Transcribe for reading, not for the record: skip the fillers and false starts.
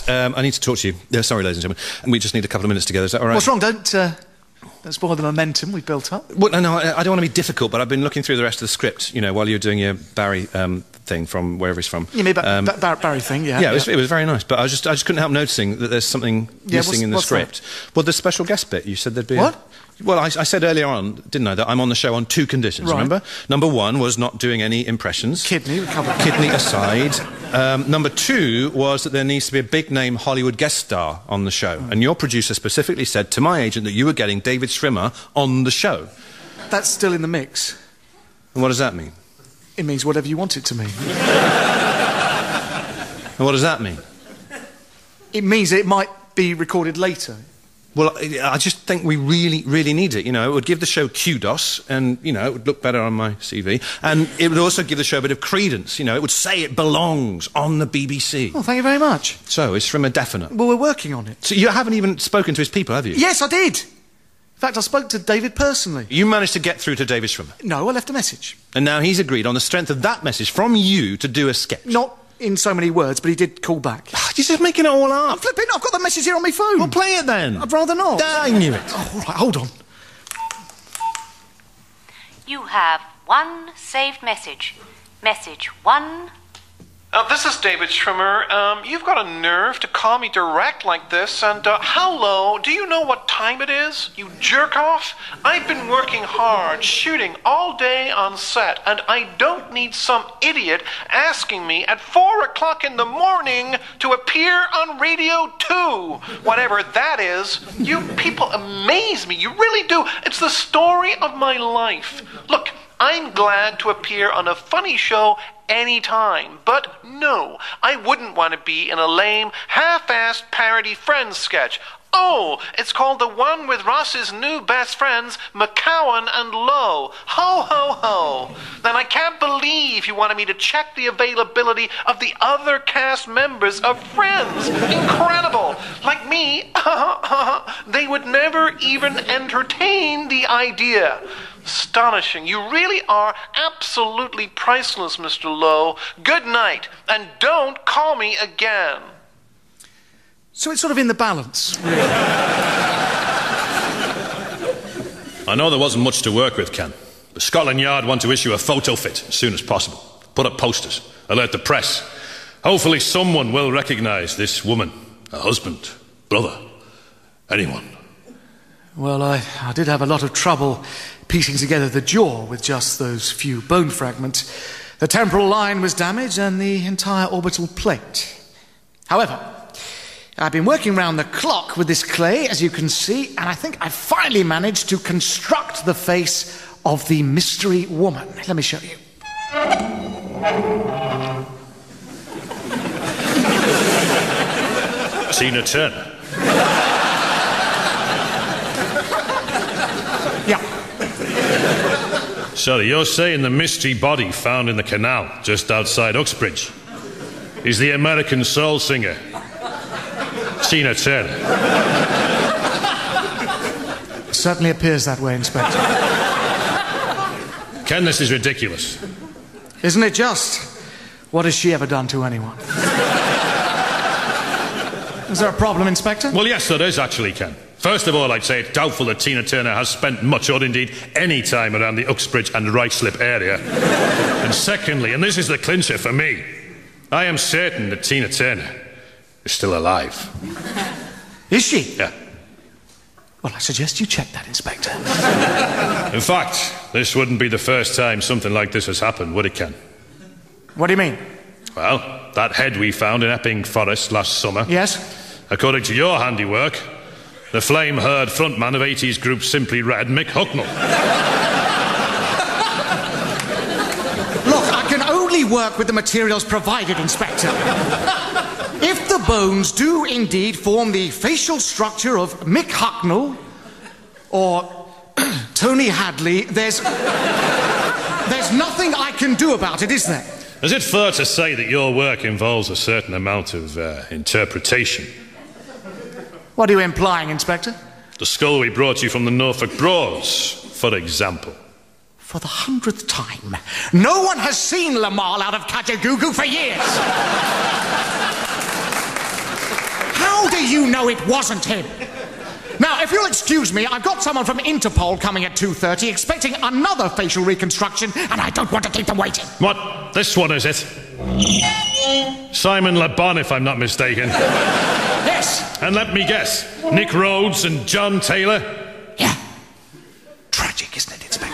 Alex, I need to talk to you. Sorry, ladies and gentlemen. We just need a couple of minutes together. Is that all right? What's wrong? Don't spoil the momentum we've built up. Well, no, I don't want to be difficult, but I've been looking through the rest of the script, you know, while you're doing your Barry thing from wherever he's from. You mean Barry thing, yeah. Yeah, it was very nice, but I just couldn't help noticing that there's something missing in the script. That? Well, the special guest bit, you said there'd be... What? Well, I said earlier on, didn't I, that I'm on the show on 2 conditions, right. Remember? Number 1 was not doing any impressions. Kidney, we covered. Kidney aside. Number 2 was that there needs to be a big-name Hollywood guest star on the show. And your producer specifically said to my agent that you were getting David Schwimmer on the show. That's still in the mix. And what does that mean? It means whatever you want it to mean. And what does that mean? It means it might be recorded later. Well, I just think we really, really need it. You know, it would give the show kudos, and, you know, it would look better on my CV. And it would also give the show a bit of credence. You know, it would say it belongs on the BBC. Oh, thank you very much. So, it's from a definite. Well, we're working on it. So you haven't even spoken to his people, have you? Yes, I did. In fact, I spoke to David personally. You managed to get through to David Schwimmer? No, I left a message. And now he's agreed on the strength of that message from you to do a sketch? Not in so many words, but he did call back. You're just making it all up. I'm flipping. I've got the message here on my phone. Well, play it then. I'd rather not. I knew it. Oh, all right, hold on. You have 1 saved message. Message 1. This is David Schwimmer. You've got a nerve to call me direct like this, and hello, do you know what time it is? You jerk off? I've been working hard, shooting all day on set, and I don't need some idiot asking me at 4 o'clock in the morning to appear on Radio 2, whatever that is. You people amaze me, you really do. It's the story of my life. Look, I'm glad to appear on a funny show anytime, but no, I wouldn't want to be in a lame, half-assed parody Friends sketch. Oh, it's called the one with Ross's new best friends, McGowan and Lowe. Ho, ho, ho. Then I can't believe you wanted me to check the availability of the other cast members of Friends. Incredible. Like me, they would never even entertain the idea. Astonishing. You really are absolutely priceless, Mr. Lowe. Good night, and don't call me again. So it's sort of in the balance, really. I know there wasn't much to work with, Ken. But Scotland Yard want to issue a photo fit as soon as possible. Put up posters, alert the press. Hopefully someone will recognise this woman, a husband, brother, anyone. Well, I did have a lot of trouble piecing together the jaw with just those few bone fragments. The temporal line was damaged and the entire orbital plate. However, I've been working round the clock with this clay, as you can see, and I think I finally managed to construct the face of the mystery woman. Let me show you. Tina Turner. Yeah. So you're saying the mystery body found in the canal just outside Uxbridge is the American soul singer Tina Turner? It certainly appears that way, Inspector. Ken, this is ridiculous. Isn't it just? What has she ever done to anyone? Is there a problem, Inspector? Well, yes, there is actually, Ken. First of all, I'd say it's doubtful that Tina Turner has spent much or indeed any time around the Uxbridge and Wright Slip area. And secondly, and this is the clincher for me, I am certain that Tina Turner is still alive. Is she? Yeah. Well, I suggest you check that, Inspector. In fact, this wouldn't be the first time something like this has happened, would it, Ken? What do you mean? Well, that head we found in Epping Forest last summer. Yes? According to your handiwork, the flame-haired frontman of 80s group Simply Red, Mick Hucknall. Look, I can only work with the materials provided, Inspector. If the bones do indeed form the facial structure of Mick Hucknall or Tony Hadley, there's nothing I can do about it, is there? Is it fair to say that your work involves a certain amount of interpretation? What are you implying, Inspector? The skull we brought you from the Norfolk Broads, for example. For the 100th time, no one has seen Lamal out of Kajagoogoo for years. you know it wasn't him? Now, if you'll excuse me, I've got someone from Interpol coming at 2:30 expecting another facial reconstruction, and I don't want to keep them waiting. What? This one, is it? Simon Le Bon, if I'm not mistaken. Yes. And let me guess, Nick Rhodes and John Taylor? Yeah. Tragic, isn't it, Inspector?